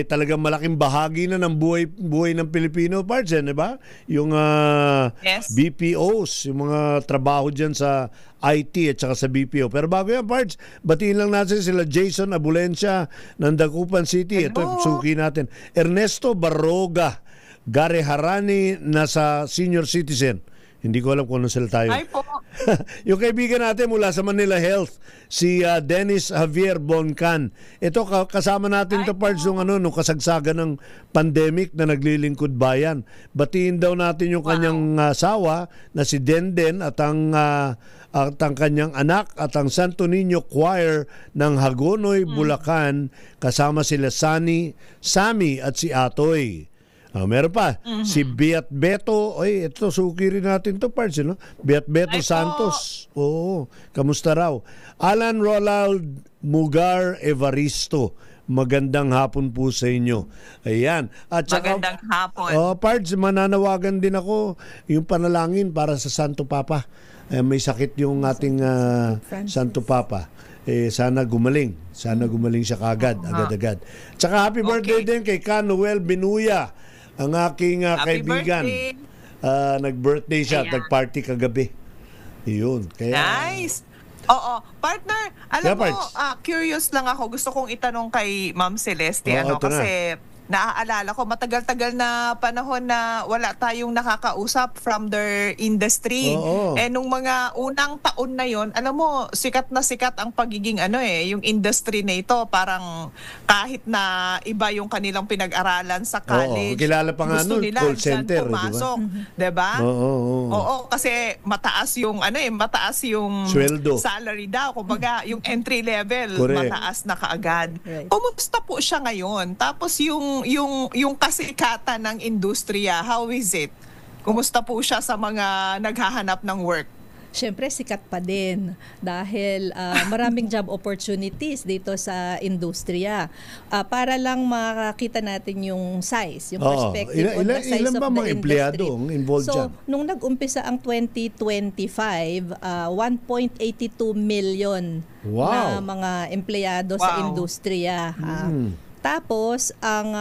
Talagang malaking bahagi na ng buhay ng Pilipino, parts, di ba? Yung Yes. BPOs, yung mga trabaho dyan sa IT at saka sa BPO. Pero bago yan, parts, batiin lang natin sila Jason Abulencia ng Dagupan City. Ito, Hello. suki natin. Ernesto Barroga Gareharani na sa senior citizen. Hindi ko alam kung ano sila tayo. Hi po. Yung kaibigan natin mula sa Manila Health, si Dennis Javier Boncan. Ito, kasama natin to parts nung kasagsagan ng pandemic na naglilingkod bayan. Batiin daw natin yung kanyang asawa na si Denden at ang kanyang anak at ang Santo Niño Choir ng Hagonoy, Bulacan. Kasama sila Sammy at si Atoy. Meron pa, si Beat Beto. Oy, ito, suki rin natin to parts, no? Beat Beto Santos. Oo, kamusta raw? Alan Ronald Mugar Evaristo. Magandang hapon po sa inyo. Ayan. At saka, Magandang hapon. parts, mananawagan din ako yung panalangin para sa Santo Papa. May sakit yung ating Santo Papa. Sana gumaling. Sana gumaling siya kagad, agad-agad. Tsaka happy birthday din kay Canuel Binuya, ang aking kaibigan. Nag-birthday siya at nagparty kagabi. Yun. Kaya, Nice. Oo. Partner, alam mo, curious lang ako. Gusto kong itanong kay Ma'am Celeste. Oo, ito kasi naaalala ko, matagal-tagal na panahon na wala tayong nakakausap from their industry. Oo. Nung mga unang taon na yon, alam mo, sikat na sikat ang pagiging yung industry na ito. Parang kahit na iba yung kanilang pinag-aralan sa college. Kilala pa nga gusto nun, nila call dyan center, pumasok. Diba? Oo, kasi mataas yung mataas yung sweldo, salary daw. Kumbaga, yung entry level Correct. mataas na kaagad. Right. Kumusta po siya ngayon? Tapos yung kasikatan ng industriya, how is it? Kumusta po siya sa mga naghahanap ng work? Siyempre, sikat pa din dahil maraming job opportunities dito sa industriya. Para lang makakita natin yung size, yung perspective on the size ilan of ba the mga empleyado industry. ang involved dyan? So, nung nag-umpisa ang 2025, 1.82 million na mga empleyado sa industriya. Tapos, ang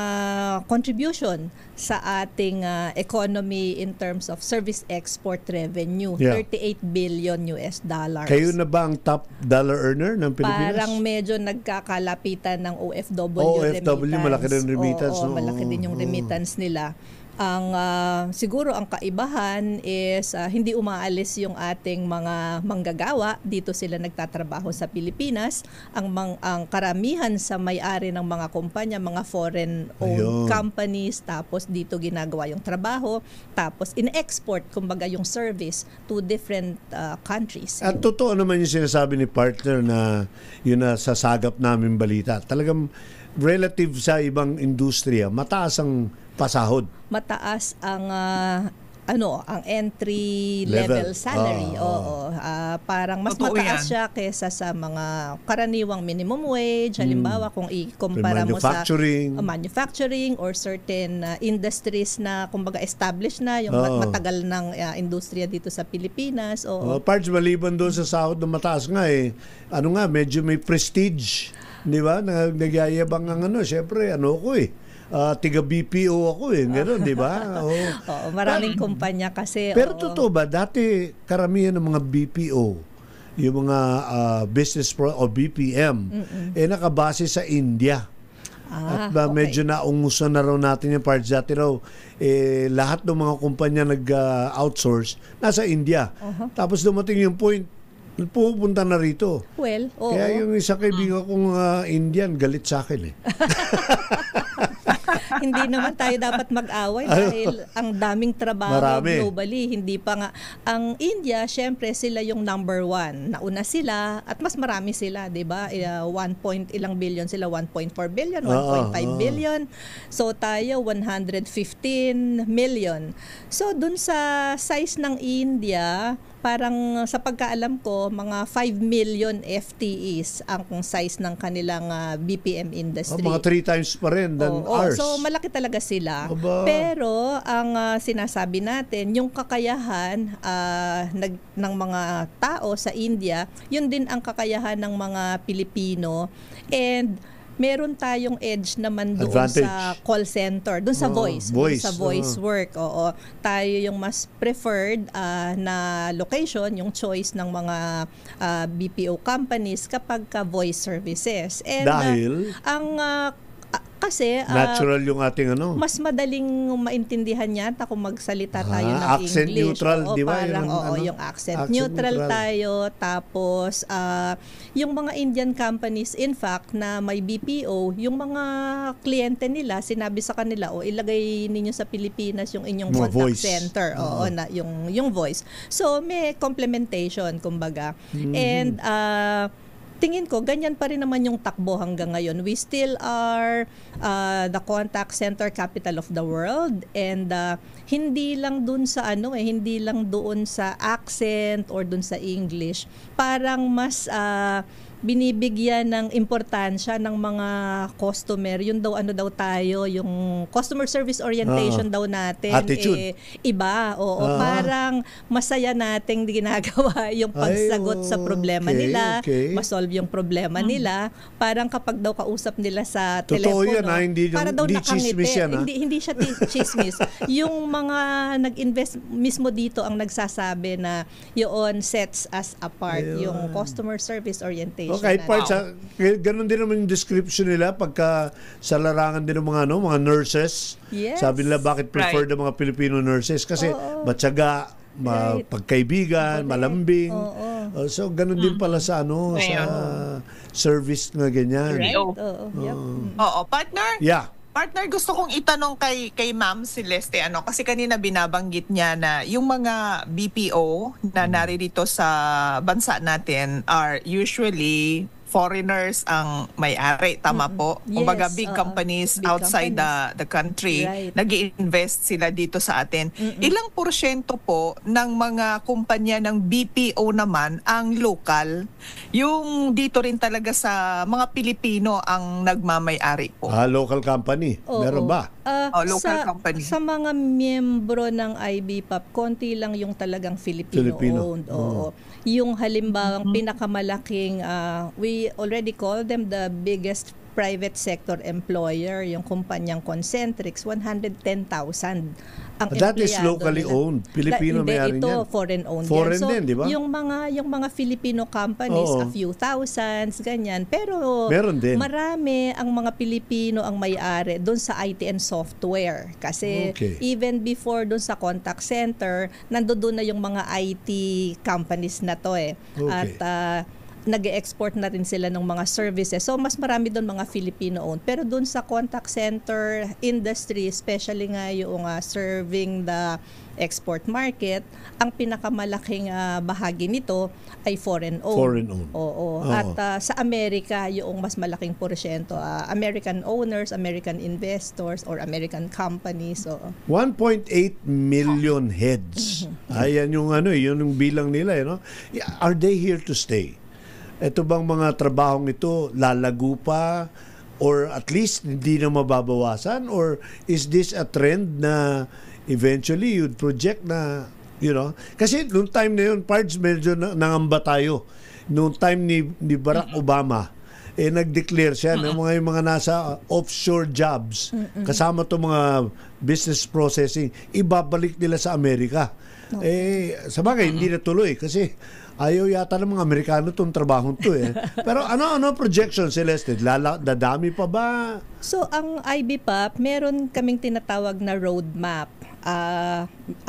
contribution sa ating economy in terms of service export revenue, 38 billion US dollars. Kayo na ba ang top dollar earner ng Pilipinas? Parang medyo nagkakalapitan ng OFW OFW, remittance. malaki rin remittance. Oo, malaki din yung remittance nila. Ang siguro ang kaibahan is hindi umaalis yung ating mga manggagawa, dito sila nagtatrabaho sa Pilipinas. Ang karamihan sa may-ari ng mga kumpanya, mga foreign owned companies, tapos dito ginagawa yung trabaho, tapos in-export kumbaga yung service to different countries. At totoo naman yung sinasabi ni partner na yun na sasagap namin balita. Talagang relative sa ibang industriya, mataas ang pasahod. Mataas ang ang entry level salary. Parang mas Totoo mataas yan. siya kaysa sa mga karaniwang minimum wage. Halimbawa, kung ikumpara mo sa manufacturing or certain industries na kumbaga established na, yung matagal ng industriya dito sa Pilipinas. Parts, maliban doon sa sahod na mataas nga medyo may prestige. Di ba? Nagyayabang ang syempre, ko tiga BPO ako gano'n, di ba? Maraming kumpanya kasi. Pero totoo ba, dati karamihan ng mga BPO, yung mga business o BPM, nakabase sa India. At medyo naungusan na raw natin yung parts dati raw. Lahat ng mga kumpanya nag-outsource, nasa India. Tapos dumating yung point, pupunta na rito. Well, Kaya yung isang kaibigan kong Indian, galit sa akin Hindi naman tayo dapat mag-away dahil ang daming trabaho globally. Hindi pa nga. Ang India, syempre sila yung number one. Nauna sila at mas marami sila, di ba? 1 ilang billion sila, 1.4 billion, 1.5 billion. So tayo, 115 million. So dun sa size ng India, parang sa pagkaalam ko, mga 5 million FTEs ang size ng kanilang BPM industry. Mga 3 times pa rin than ours. So malaki talaga sila. Aba. Pero ang sinasabi natin, yung kakayahan ng mga tao sa India, yun din ang kakayahan ng mga Pilipino. And meron tayong edge naman doon Advantage. sa call center, doon sa voice, doon sa voice work. Oo, tayo yung mas preferred na location, yung choice ng mga BPO companies kapag ka voice services. And Dahil kasi natural yung ating ano. mas madaling maintindihan yata kung magsalita tayo ng accent English. neutral, Oo, di ba? parang, Yung yung accent neutral tayo. Tapos, yung mga Indian companies, in fact, na may BPO, yung mga kliyente nila, sinabi sa kanila, ilagay ninyo sa Pilipinas yung inyong Mga contact voice. center. Oo, na, yung voice. So, may complementation, kumbaga. And, tingin ko, ganyan pa rin naman yung takbo hanggang ngayon. We still are the contact center capital of the world, and hindi lang dun sa hindi lang doon sa accent or dun sa English. Parang mas binibigyan ng importansya ng mga customer. Yun daw tayo, yung customer service orientation daw natin. Attitude. Iba. Oo, parang masaya nating ginagawa yung pagsagot sa problema nila, masolve yung problema nila. Parang kapag daw kausap nila sa Totoo telepono, yan, hindi para daw chismis yan. hindi siya chismis. Yung mga nag-invest mismo dito ang nagsasabi na yun sets us apart, yung customer service orientation. Okay, parts, ganun din naman yung description nila pagka sa larangan din ng mga nurses. Yes. Sabi nila bakit preferred ng mga Filipino nurses kasi matyaga, pagkaibigan, malambing. So ganun din pala sa sa service na ganyan. Right. Oo, partner. Yeah. Partner, gusto kong itanong kay Ma'am Celeste kasi kanina binabanggit niya na yung mga BPO na naririto sa bansa natin are usually foreigners ang may-ari, tama po? Yes, Kumbaga big companies big outside companies. the country, Right. nag-i-invest sila dito sa atin. Ilang porsyento po ng mga kumpanya ng BPO naman ang local? Yung dito rin talaga sa mga Pilipino ang nagmamay-ari po. Local company. Meron ba? Local company. Sa mga miyembro ng IBPAP, konti lang yung talagang Filipino-owned. Oo. Yung halimbawang pinakamalaking, we already call them the biggest private sector employer, yung kumpanyang Concentrix, 110,000 ang That is empleyado locally nila. owned. Filipino may-ari ito niyan. foreign owned. Foreign yan. So, din, di ba? yung mga Filipino companies, a few thousands, ganyan. Pero meron din. marami ang mga Pilipino ang may-ari doon sa IT and software. Kasi even before doon sa contact center, nandoon na yung mga IT companies na to eh. Okay. At nag-export na rin sila ng mga services. So, mas marami doon mga Filipino-owned. Pero doon sa contact center industry, especially nga yung serving the export market, ang pinakamalaking bahagi nito ay foreign-owned. Foreign-owned. Oo. At sa Amerika, yung mas malaking porsyento, American owners, American investors, or American companies. 1.8 million heads. Ayan yung yun yung bilang nila. Are they here to stay? Ito bang mga trabahong ito lalago pa or at least hindi na mababawasan, or is this a trend na eventually you'd project na kasi noong time na yun, parts medyo nangamba tayo noong time ni Barack Obama nag-declare siya ng yung mga nasa offshore jobs kasama to mga business processing, ibabalik nila sa Amerika. Sabagay hindi na tuloy kasi ayaw yata ng mga Amerikano itong trabahong to Pero ano projection, Celeste? Dadami pa ba? So, ang IBPAP, meron kaming tinatawag na roadmap.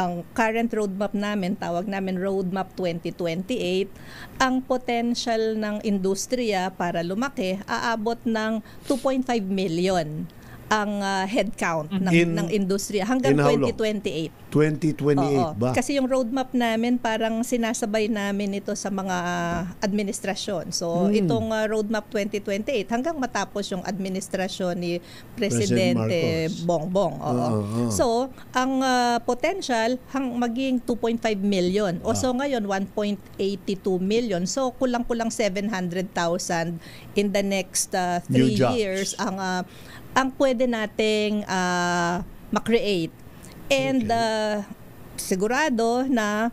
Ang current roadmap namin, tawag namin Roadmap 2028. Ang potential ng industriya para lumaki, aabot ng 2.5 million ang headcount ng industriya hanggang 2028. 2028 ba? Kasi yung roadmap namin parang sinasabay namin ito sa mga administrasyon. So itong roadmap 2028 hanggang matapos yung administrasyon ni Presidente Bongbong. So ang potential maging 2.5 million. So ngayon 1.82 million. So kulang-kulang 700,000 in the next 3 years ang pwede nating ma-create. And sigurado na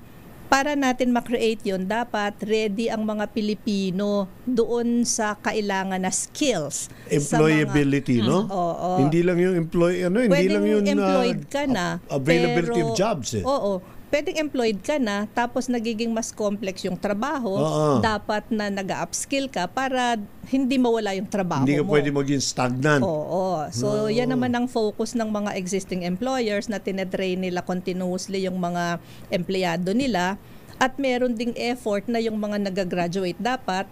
para natin ma-create yun, dapat ready ang mga Pilipino doon sa kailangan na skills. Employability, no? Oo. Hindi lang yung hindi Pwedeng lang yung employed ka na. availability pero, of jobs. Oo. Pwedeng employed ka na, tapos nagiging mas complex yung trabaho, dapat na nag-upskill ka para hindi mawala yung trabaho Hindi ka mo. pwede maging stagnant. Oo. So, yan naman ang focus ng mga existing employers na tinetrain nila continuously yung mga empleyado nila. At meron ding effort na yung mga nag-graduate dapat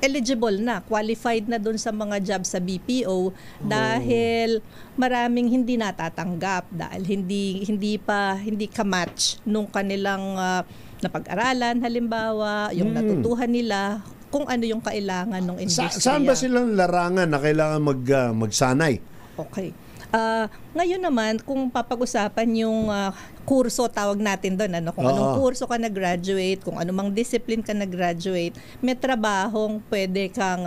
eligible na, qualified na dun sa mga jobs sa BPO dahil maraming hindi natatanggap dahil hindi ka-match nung kanilang napag-aralan halimbawa, yung natutuhan nila kung ano yung kailangan ng industriya. Saan ba silang larangan na kailangan magsanay? Okay. Ngayon naman, kung papag-usapan yung kurso, tawag natin doon, kung anong kurso ka na-graduate, kung anumang discipline ka na-graduate, may trabahong pwede kang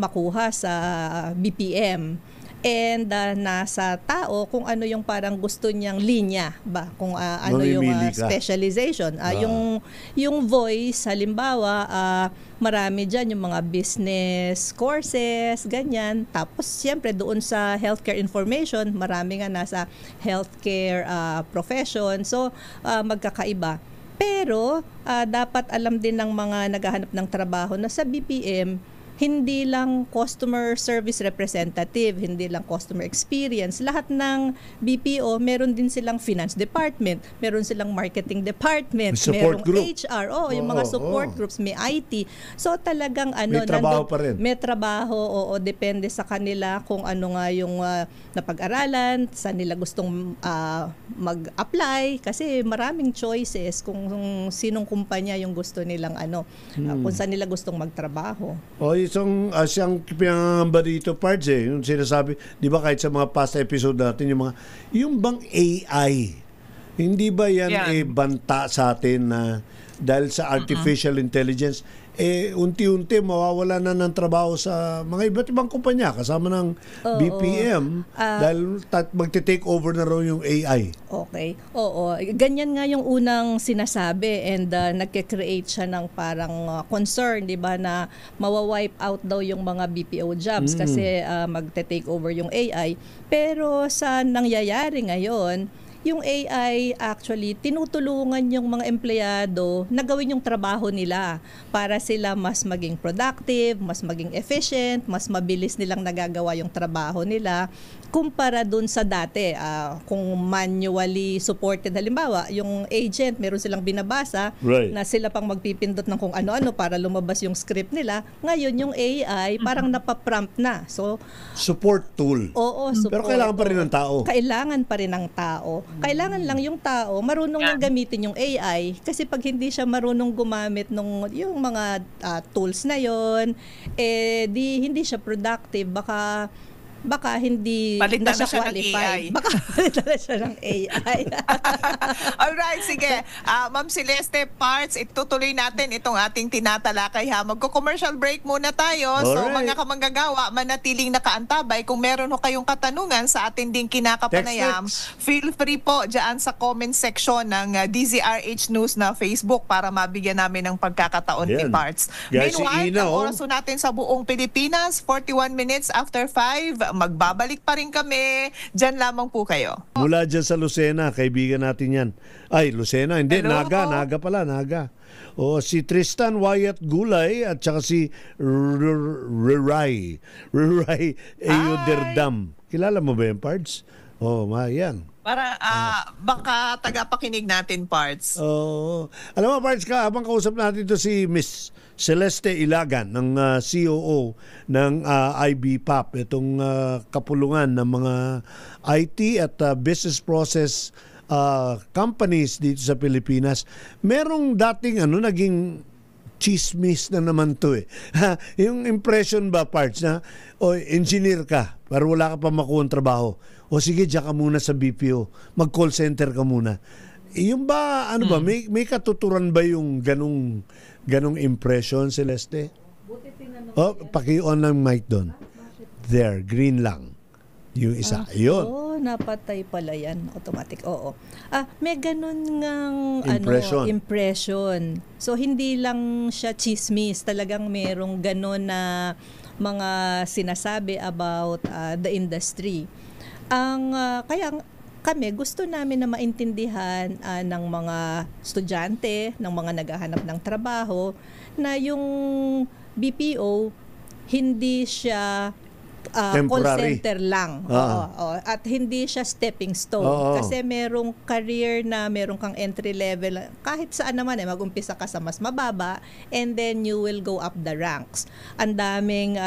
makuha sa BPM. And nasa tao kung ano yung parang gusto niyang linya ba, kung ano yung specialization. Yung voice, halimbawa, marami dyan yung mga business courses, ganyan. Tapos siyempre doon sa healthcare information, marami nga nasa healthcare profession. So magkakaiba. Pero dapat alam din ng mga naghahanap ng trabaho na sa BPM, hindi lang customer service representative, hindi lang customer experience. Lahat ng BPO, meron din silang finance department, meron silang marketing department, merong HR, yung mga support groups, may IT. So talagang may trabaho pa rin. May trabaho, depende sa kanila kung ano nga yung napag-aralan, saan nila gustong mag-apply kasi maraming choices kung sinong kumpanya yung gusto nilang kung saan nila gustong magtrabaho. Siyang pinangangamba dito, Pards, yung sinasabi, di ba kahit sa mga past episode natin, yung bang AI, hindi ba yan banta sa atin na dahil sa artificial intelligence, unti-unti mawawala na ng trabaho sa mga iba't ibang kumpanya kasama ng BPM dahil magte-take over na raw yung AI. Okay. Oo. Ganyan nga yung unang sinasabi and nagke-create siya ng parang concern, di ba, na mawa-wipe out daw yung mga BPO jobs kasi magte-take over yung AI. Pero sa nangyayari ngayon, yung AI actually tinutulungan yung mga empleyado na gawin yung trabaho nila para sila mas maging productive, mas maging efficient, mas mabilis nilang nagagawa yung trabaho nila kumpara dun sa dati. Kung manually supported, halimbawa, yung agent, meron silang binabasa na sila pang magpipindot ng kung ano-ano para lumabas yung script nila. Ngayon, yung AI parang napaprompt na. So, support tool. Oo, support. Pero kailangan pa rin ng tao. Kailangan pa rin ng tao. Kailangan lang yung tao marunong nang gamitin yung AI kasi pag hindi siya marunong gumamit yung mga tools na yon, hindi siya productive, baka hindi palitan na siya qualified. Baka palitan na siya ng AI. Alright, sige. Ma'am Celeste, Pards, itutuloy natin itong ating tinatalakay ha. Magko-commercial break muna tayo. Alright. So mga kamanggagawa, manatiling nakaantabay. Kung meron ho kayong katanungan sa ating ding kinakapanayam, feel free po dyan sa comment section ng DZRH News na Facebook para mabigyan namin ng pagkakataon ni Pards. Meanwhile, ang oras natin sa buong Pilipinas, 41 minutes after 5. Magbabalik pa rin kami. Diyan lamang po kayo. Mula dyan sa Lucena, kaibigan natin yan. Ay, Lucena, hindi. Hello? Naga pala. Si Tristan Wyatt Gulay at saka si Riray Ayoderdam. Kilala mo ba yan, Pards? Yan. Para baka tagapakinig natin, Pards. Alam mo, Pards, habang kausap natin ito si Miss Celeste Ilagan ng COO ng IBPAP, itong kapulungan ng mga IT at business process companies dito sa Pilipinas. Merong dating naging chismis na naman to yung impression ba, Pards, na engineer ka pero wala ka pa makuha ng trabaho. Sige, diyan ka muna sa BPO. Mag-call center ka muna. Yung ba, ba, may katuturan ba yung ganong impression, Celeste? Paki-on ng mic doon. There, green lang. Yung isa. Ayun. napatay pala yan. Automatic, oo. May ganun ngang impression. So, hindi lang siya chismis. Talagang merong ganun na mga sinasabi about the industry. Kaya kami, gusto namin na maintindihan ng mga estudyante, ng mga naghahanap ng trabaho, na yung BPO, hindi siya call center lang. At hindi siya stepping stone. Kasi merong career na meron kang entry level. Kahit saan naman mag-umpisa ka sa mas mababa and then you will go up the ranks. Ang daming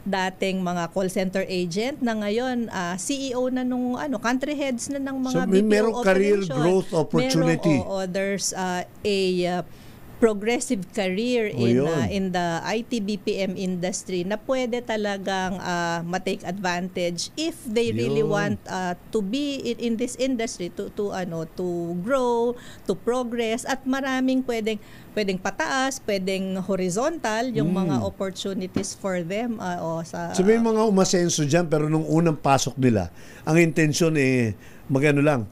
dating mga call center agent na ngayon CEO na nung country heads na ng mga BPO merong operation. Career growth opportunity. There's a progressive career in the IT BPM industry na pwede talagang ma-take advantage if they really want to be in this industry to grow, to progress, at maraming pwedeng pataas, pwedeng horizontal yung mga opportunities for them So may mga umasenso diyan pero nung unang pasok nila, ang intensyon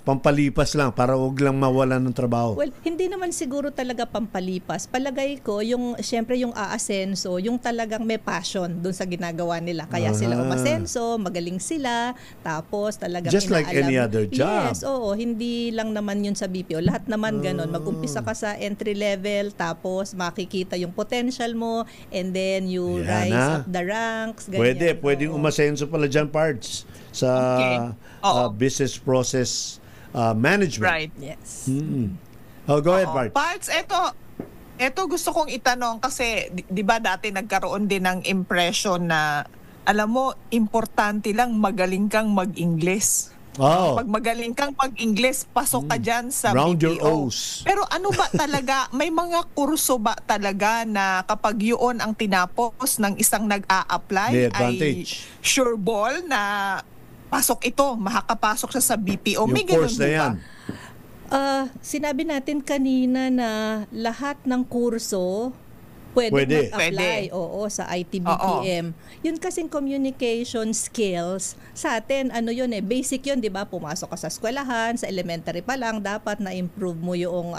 pampalipas lang para wag lang mawalan ng trabaho. Well, hindi naman siguro talaga pampalipas. Palagay ko, syempre yung aasenso, yung talagang may passion dun sa ginagawa nila. Kaya sila umasenso, magaling sila, tapos talagang just like any other job. Yes, hindi lang naman yun sa BPO. Lahat naman ganun. Mag-umpisa ka sa entry level, tapos makikita yung potential mo, and then you rise up the ranks. Ganyan. Pwedeng umasenso pala dyan, Pards, sa business process management. Right. Yes. Go ahead, Pards. Pards, eto gusto kong itanong kasi di ba dati nagkaroon din ng impression na alam mo, importante lang magaling kang mag-Ingles. Pag magaling kang mag-Ingles, pasok ka dyan sa Round BPO. your O's. Pero ano ba talaga, may mga kurso ba talaga na kapag yun ang tinapos ng isang nag-a-apply ay sure ball na pasok ito, makakapasok siya sa BPO? May ganun course na yan. Sinabi natin kanina na lahat ng kurso pwede mag-apply sa IT BPM. Yun kasing communication skills, sa atin, basic yun, di ba? Pumasok ka sa eskwelahan, sa elementary pa lang, dapat na-improve mo yung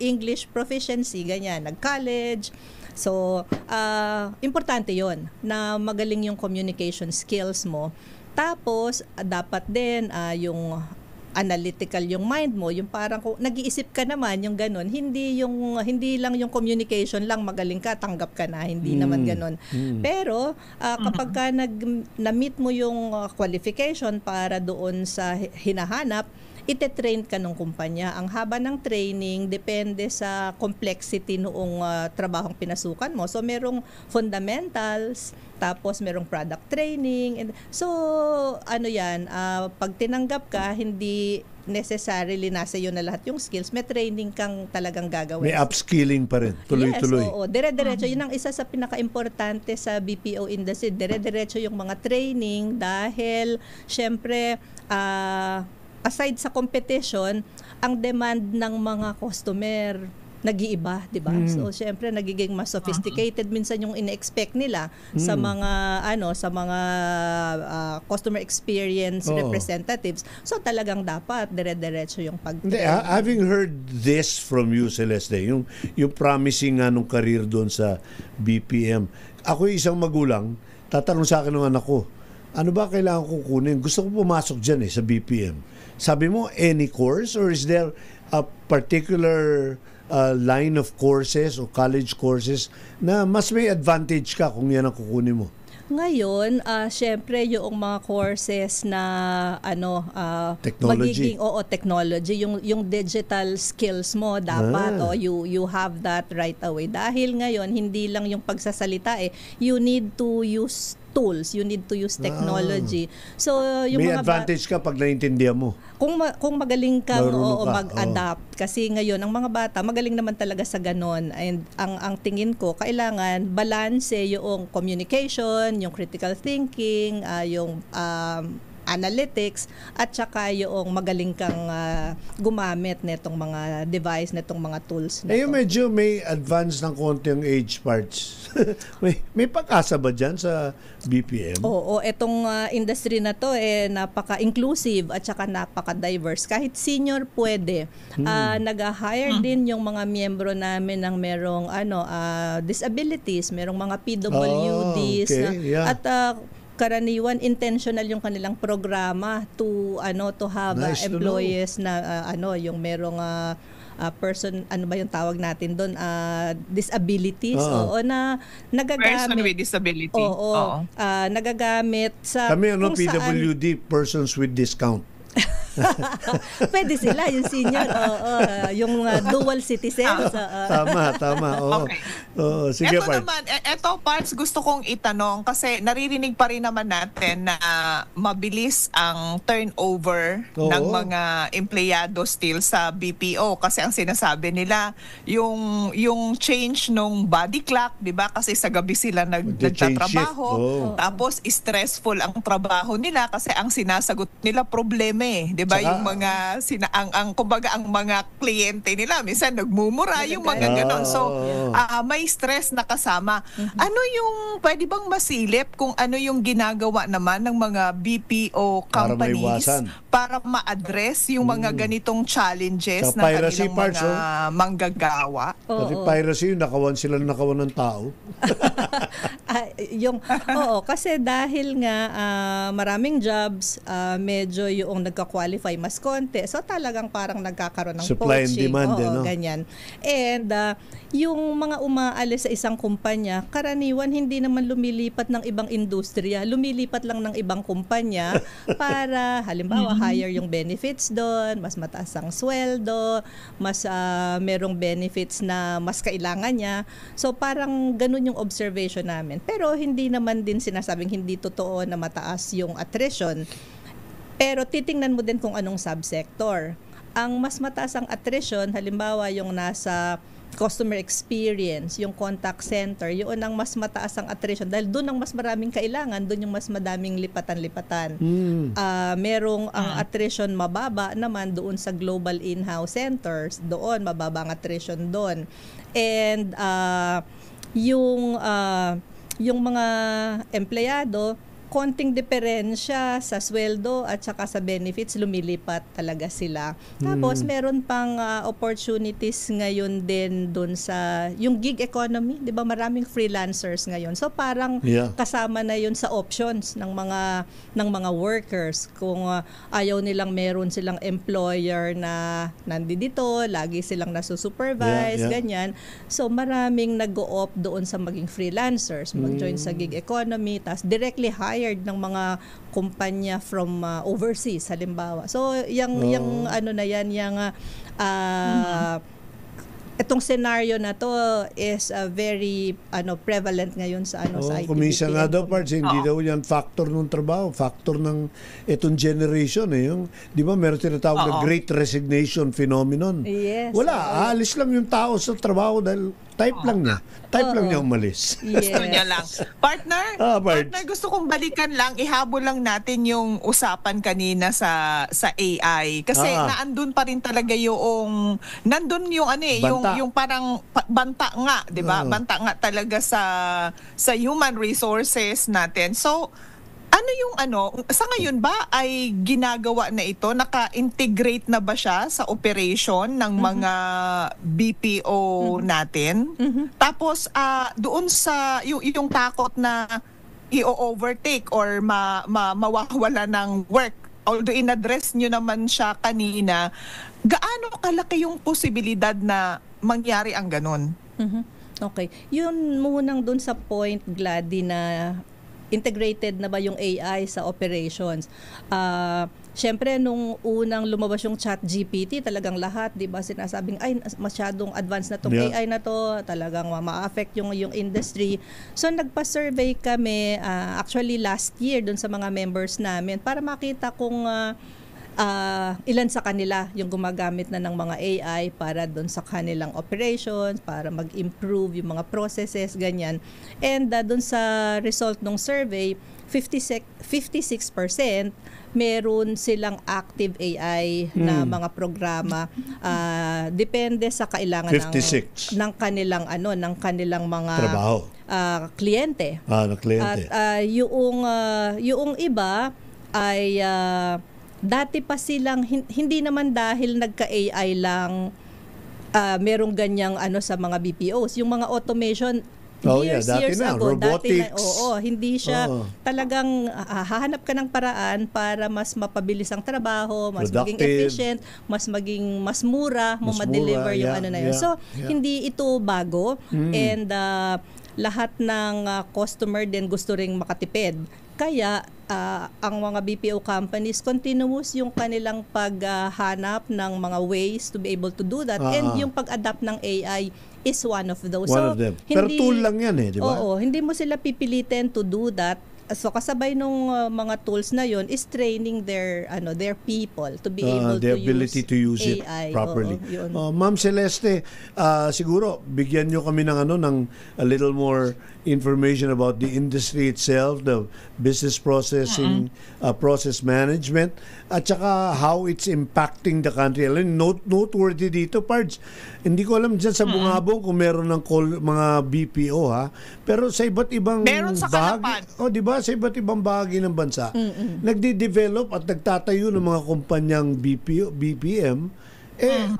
English proficiency, ganyan, nag-college. So, importante yun, na magaling yung communication skills mo. Tapos, dapat din yung analytical yung mind mo, yung parang kung nag-iisip ka naman, yung ganun, hindi lang yung communication lang, magaling ka, tanggap ka na, hindi naman ganun. Pero kapag ka na-meet mo yung qualification para doon sa hinahanap, ite-train ka ng kumpanya. Ang haba ng training depende sa complexity noong trabahong pinasukan mo. So merong fundamentals, tapos merong product training. So pag tinanggap ka, hindi necessarily nasa iyo na lahat yung skills, may training kang talagang gagawin. May upskilling pa rin, tuloy-tuloy. Yes, dire-diretso. Yun ang isa sa pinaka-importante sa BPO industry. Dire-diretso yung mga training dahil syempre aside sa competition, ang demand ng mga customer nag-iiba, 'di ba? So syempre nagiging mas sophisticated minsan yung ina-expect nila sa mga customer experience representatives. So talagang dapat dire-diretso yung pag-train. Having heard this from you, Celeste, yung promising nung career doon sa BPM. Ako isang magulang, tatanong sa akin ng anak ko, ano ba kailangan kong kunin? Gusto ko pumasok dyan sa BPM. Sabi mo, any course or is there a particular line of courses o college courses na mas may advantage ka kung yan ang kukunin mo? Ngayon, syempre yung mga courses na technology. Technology, yung digital skills mo dapat you have that right away. Dahil ngayon hindi lang yung pagsasalita you need to use tools, you need to use technology. So yung may mga advantage ka pag naiintindihan mo. Kung magaling kang mag-adapt kasi ngayon ang mga bata magaling naman talaga sa ganon, and ang tingin ko kailangan balance yung communication, yung critical thinking, yung analytics at saka yung magaling kang gumamit netong mga device, netong mga tools. Yung medyo may advance ng konti ang age parts. may pag-asa ba dyan sa BPM? Oo, etong industry na to napaka-inclusive at saka napaka-diverse. Kahit senior pwede. Nag-hire din yung mga miyembro namin ng merong disabilities, merong mga PWDs at karaniwan intentional yung kanilang programa to have Nice to employees na yung merong person, ano ba yung tawag natin doon, disabilities, na nagagamit. Person with disability. Nagagamit sa Kami kung saan- PWD, persons with discount. Pwede sila, yung senior, yung dual citizens. Tama. Oo. Okay. Sige, Ito Part. naman, ito parts gusto kong itanong kasi naririnig pa rin naman natin na mabilis ang turnover ng mga empleyado still sa BPO kasi ang sinasabi nila yung change nung body clock, 'di ba? Kasi sa gabi sila nagtatrabaho. Tapos stressful ang trabaho nila kasi ang sinasagot nila problema 'di ba? Yung mga kumbaga ang mga kliyente nila minsan nagmumura yung mga ganon. So may stress na kasama. Ano yung pwede bang masilip kung ano yung ginagawa naman ng mga BPO companies para ma-address yung mga ganitong challenges Sa na piracy kanilang parts, mga manggagawa? Kasi piracy, nakawan ng tao. Kasi dahil nga maraming jobs, medyo yung nagka-qualify mas konti. So talagang parang nagkakaroon ng supply and poaching. demand, Ganyan. And yung mga umaalis sa isang kumpanya, karaniwan hindi naman lumilipat ng ibang industriya, lumilipat lang ng ibang kumpanya para halimbawa higher yung benefits doon, mas mataas ang sweldo, mas merong benefits na mas kailangan niya. So parang ganun yung observation namin. Pero hindi naman din sinasabing hindi totoo na mataas yung attrition. Pero titingnan mo din kung anong subsector. Ang mas mataas ang attrition, halimbawa yung nasa customer experience, yung contact center, yun ang mas mataas ang attrition dahil doon ang mas maraming kailangan, doon yung mas madaming lipatan-lipatan. Merong ang attrition mababa naman doon sa global in-house centers, doon mababa ang attrition doon. And yung mga empleyado, konting diferensya sa sweldo at saka sa benefits, lumilipat talaga sila. Tapos meron pang opportunities ngayon din doon sa yung gig economy, 'di ba? Maraming freelancers ngayon. So parang kasama na 'yun sa options ng mga workers kung ayaw nilang meron silang employer na nandito, lagi silang nasusupervise, ganyan. So maraming nag-o-opt doon sa maging freelancers, mag-join sa gig economy, tas directly hire ng mga kumpanya from overseas halimbawa. So yung ano na yan, yung itong scenario na to is very prevalent ngayon sa sa IT. Kumisa nga daw, Parts, hindi daw yan factor ng trabaho, factor ng itong generation yung 'di ba meron tinatawag na Great Resignation phenomenon. Yes. Wala, aalis lang yung tao sa trabaho dahil type lang niya umalis. Yes. Gusto niya lang. Partner, gusto kong balikan lang, ihabol lang natin yung usapan kanina sa AI. Kasi naandun pa rin talaga nandun yung yung parang banta nga, 'di ba? Banta nga talaga sa human resources natin. So, ano yung sa ngayon ba ay ginagawa na ito? Naka-integrate na ba siya sa operation ng mga BPO natin? Tapos doon sa yung takot na i-overtake or mawawala ng work, although in-address nyo naman siya kanina, gaano kalaki yung posibilidad na mangyari ang ganun? Okay. Yun munang doon sa point, Gladdy, na integrated na ba yung AI sa operations? Siyempre, nung unang lumabas yung ChatGPT, talagang lahat, di ba, sinasabing, ay, masyadong advanced na tong AI na to, talagang ma-affect yung industry. So, nagpa-survey kami, actually last year, dun sa mga members namin, para makita kung ilan sa kanila yung gumagamit na ng mga AI para doon sa kanilang operations, para mag-improve yung mga processes, ganyan. And doon sa result ng survey, 56% meron silang active AI na mga programa, depende sa kailangan 56. ng kanilang mga Trabaho. kliyente. Na kliyente. At yung iba ay dati pa silang hindi naman dahil nagka-AI lang merong ganyang sa mga BPOs. Yung mga automation years ago, robotics. Hindi siya talagang hahanap ka ng paraan para mas mapabilis ang trabaho, mas maging efficient, mas mura mo ma-deliver yung na yun. So, hindi ito bago and lahat ng customer din gusto ring makatipid. Kaya ang mga BPO companies continuous yung kanilang paghanap ng mga ways to be able to do that and yung pag-adapt ng AI is one of those. One of them. Pero tool lang yan di ba? Oo, hindi mo sila pipilitin to do that. So kasabay nung mga tools na yon is training their people to be able the ability to use AI. it properly. Ma'am Celeste, siguro bigyan nyo kami ng a little more information about the industry itself, the business processing, process management, at saka how it's impacting the country. Noteworthy dito, Pards. Hindi ko alam dyan sa Bungabong kung meron ng mga BPO pero sa iba't ibang meron sa bahagi, di ba? Sa iba't ibang bahagi ng bansa, nagde-develop at nagtatayo ng mga kumpanyang BPM,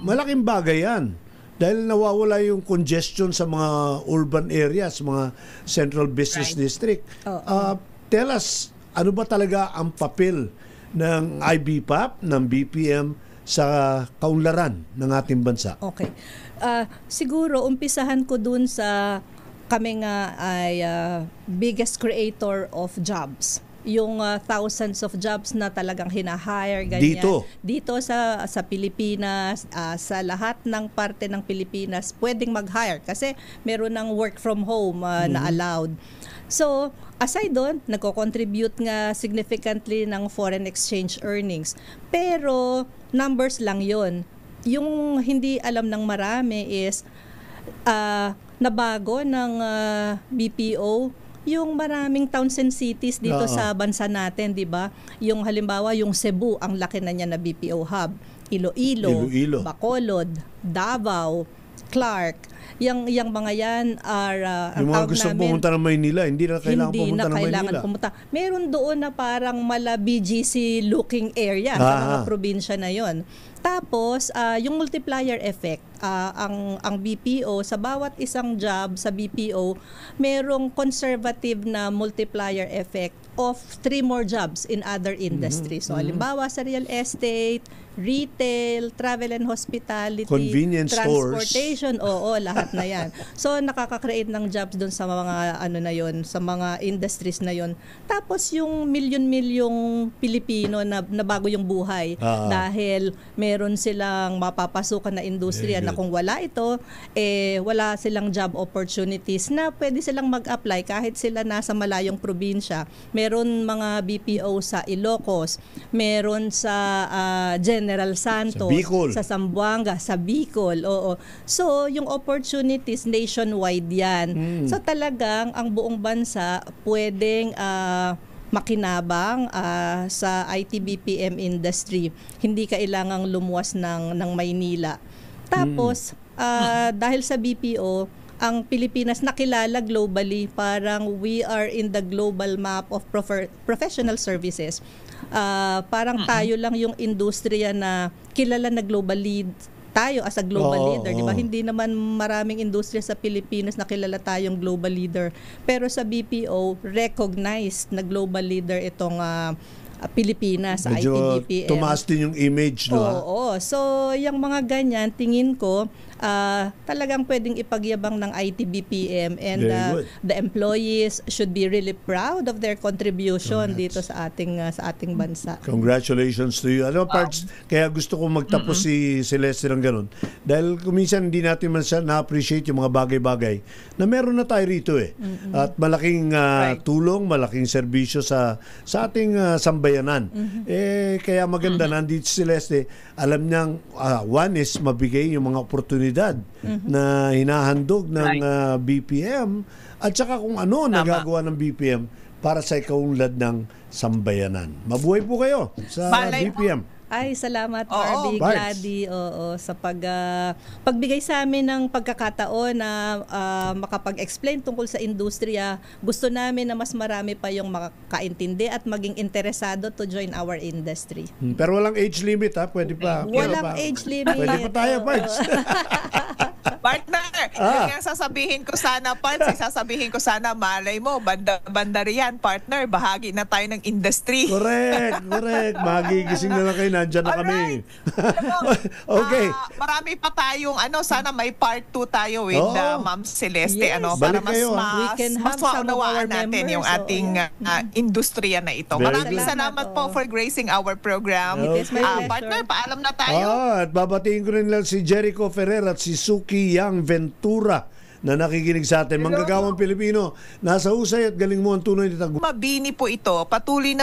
malaking bagay yan. Dahil nawawala yung congestion sa mga urban areas, mga central business district. Tell us, ano ba talaga ang papel ng IBPAP, ng BPM sa kaunlaran ng ating bansa? Okay. Siguro, umpisahan ko dun sa kami nga ay biggest creator of jobs. Yung thousands of jobs na talagang hinahire, ganyan. Dito sa Pilipinas, sa lahat ng parte ng Pilipinas, pwedeng mag-hire kasi meron ng work from home na allowed. So, aside doon, nagko-contribute nga significantly ng foreign exchange earnings. Pero, numbers lang yon. Yung hindi alam ng marami is, nabago ng BPO yung maraming towns and cities dito sa bansa natin, di ba? Yung halimbawa, yung Cebu, ang laki na niya na BPO hub. Iloilo, Bacolod, Davao, Clark. Yung mga yan are yung mga gusto pumunta ng Maynila, hindi na kailangan pumunta. Meron doon na parang mala BGC looking area sa mga probinsya na yon. Tapos, yung multiplier effect, ang BPO, sa bawat isang job sa BPO, merong conservative na multiplier effect of 3 more jobs in other industries. So, halimbawa sa real estate, retail, travel and hospitality, convenience transportation, stores. Lahat na yan. So, nakaka-create ng jobs doon sa mga sa mga industries na yon. Tapos, yung milyon-milyong Pilipino na bago yung buhay dahil meron silang mapapasukan na industriya na kung wala ito, wala silang job opportunities na pwede silang mag-apply kahit sila nasa malayong probinsya. Meron mga BPO sa Ilocos, meron sa General Santos, sa Zamboanga, sa Bicol. So, yung opportunities nationwide yan. So, talagang ang buong bansa pwedeng makinabang sa IT-BPM industry. Hindi kailangang lumuwas ng Maynila. Tapos, dahil sa BPO, ang Pilipinas nakilala globally, parang we are in the global map of professional services. Parang tayo lang yung industriya na kilala na global lead tayo as a global leader, di ba? Hindi naman maraming industriya sa Pilipinas na kilala tayong global leader. Pero sa BPO, recognized na global leader itong Pilipinas, IT-BPM. Tumaas din yung image, no? Oo. So, yung mga ganyan, tingin ko, talagang pwedeng ipagyabang ng IT-BPM and the employees should be really proud of their contribution dito sa ating bansa. Congratulations to you. Parts, kaya gusto ko magtapos si Celeste ng ganun. Dahil kuminsan hindi natin man na-appreciate yung mga bagay-bagay na meron na tayo rito At malaking tulong, malaking serbisyo sa ating sambayan. sambayanan. Kaya maganda, nandito si Leste, alam niyang, one is mabigay yung mga oportunidad na hinahandog ng BPM at saka kung ano nagagawa ng BPM para sa ikaunlad ng sambayanan. Mabuhay po kayo sa BPM. Ay, salamat, Oo, Barbie, Gladys, sa pagbigay sa amin ng pagkakataon na makapag-explain tungkol sa industriya. Gusto namin na mas marami pa yung makakaintindi at maging interesado to join our industry. Pero walang age limit, ha? Pwede pa. Walang age limit. Pwede pa tayo, Pards. Partner, yun nga sasabihin ko sana, Pards, sasabihin ko sana, malay mo, banda riyan, partner, bahagi na tayo ng industry. Correct. Magigising na lang kayo, nandyan na kami. Okay. Marami pa tayong, sana may part 2 tayo with Ma'am Celeste, Yes. para Balik kayo, We can have some of our maunawaan natin members, yung ating industriya na ito. Very Maraming good. salamat po for gracing our program. It is my pleasure. Partner, paalam na tayo. At babatiin ko rin lang si Jericho Ferrer at si Suki Yang Ventura na nakikinig sa atin. Manggagawang Pilipino, nasa husay at galing mo ang tunay na Mabini po ito. Patuloy na